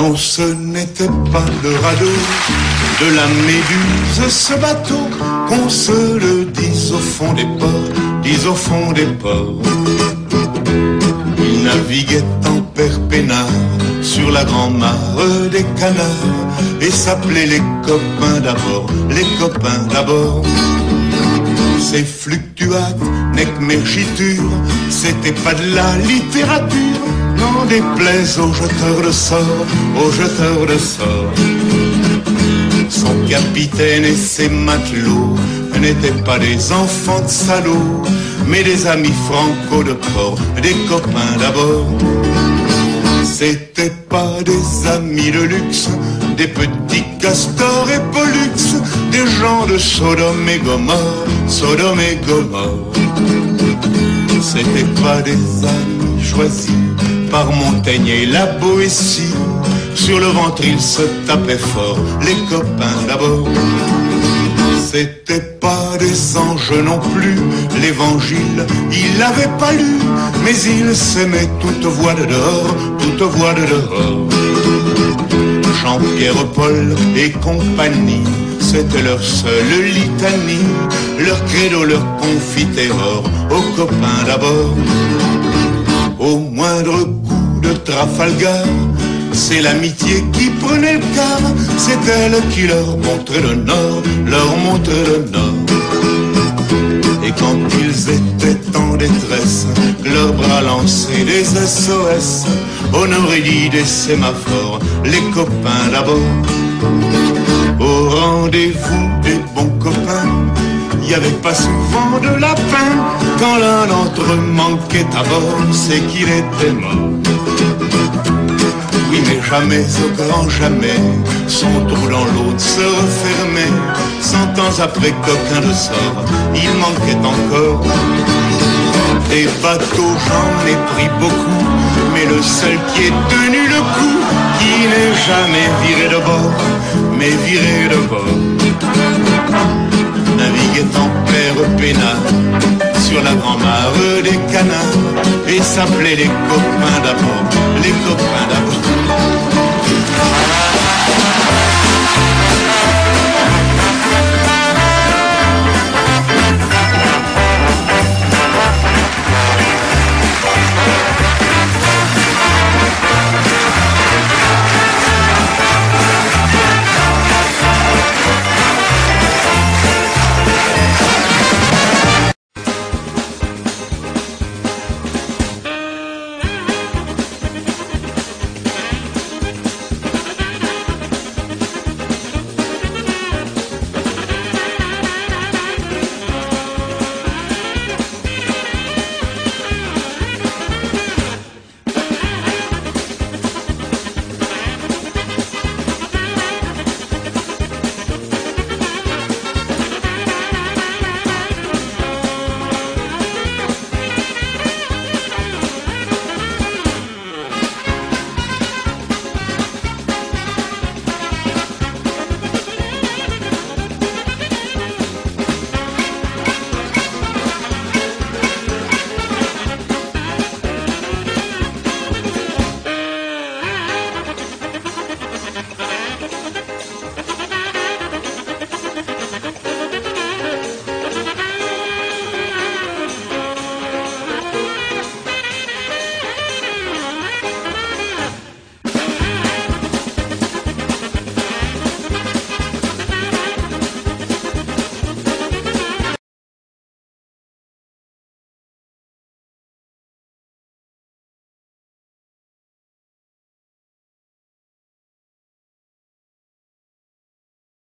Non, ce n'était pas le radeau de la Méduse, ce bateau, qu'on se le dise au fond des ports, dise au fond des ports. Il naviguait en perpénard sur la grand-mare des canards et s'appelait les copains d'abord, les copains d'abord. Ces fluctuates, nec mergiture, c'était pas de la littérature, n'en déplaise aux jeteurs de sorts, aux jeteurs de sorts. Son capitaine et ses matelots n'étaient pas des enfants de salauds, mais des amis franco de port, des copains d'abord. C'était pas des amis de luxe, des petits castors et pollux, des gens de Sodome et Gomorre, Sodome et Gomorre. C'était pas des amis choisis par Montaigne et la Boétie, sur le ventre ils se tapaient fort, les copains d'abord. C'était pas des anges non plus, l'évangile, il l'avait pas lu, mais il s'aimait toute voix de dehors, toute voix de dehors. Jean-Pierre, Paul et compagnie, c'était leur seule litanie, leur credo, leur confiterore, aux copains d'abord. Au moindre coup de Trafalgar, c'est l'amitié qui prenait le quart, c'est elle qui leur montrait le nord, leur montrait le nord. Et quand ils étaient en détresse, leurs bras lançaient des SOS, on aurait dit des sémaphores, les copains d'abord. Au rendez-vous des bons copains, il y avait pas souvent de lapin, quand l'un d'entre eux manquait à bord, c'est qu'il était mort. Oui, mais jamais, au grand jamais, son trou dans l'autre se refermait. 100 ans après, coquin de sort, il manquait encore. Des bateaux, j'en ai pris beaucoup, mais le seul qui ait tenu le coup, qui n'est jamais viré de bord, mais viré de bord, naviguait en père peinard sur la grand-mare des canards et s'appelait les copains d'abord, les copains d'abord.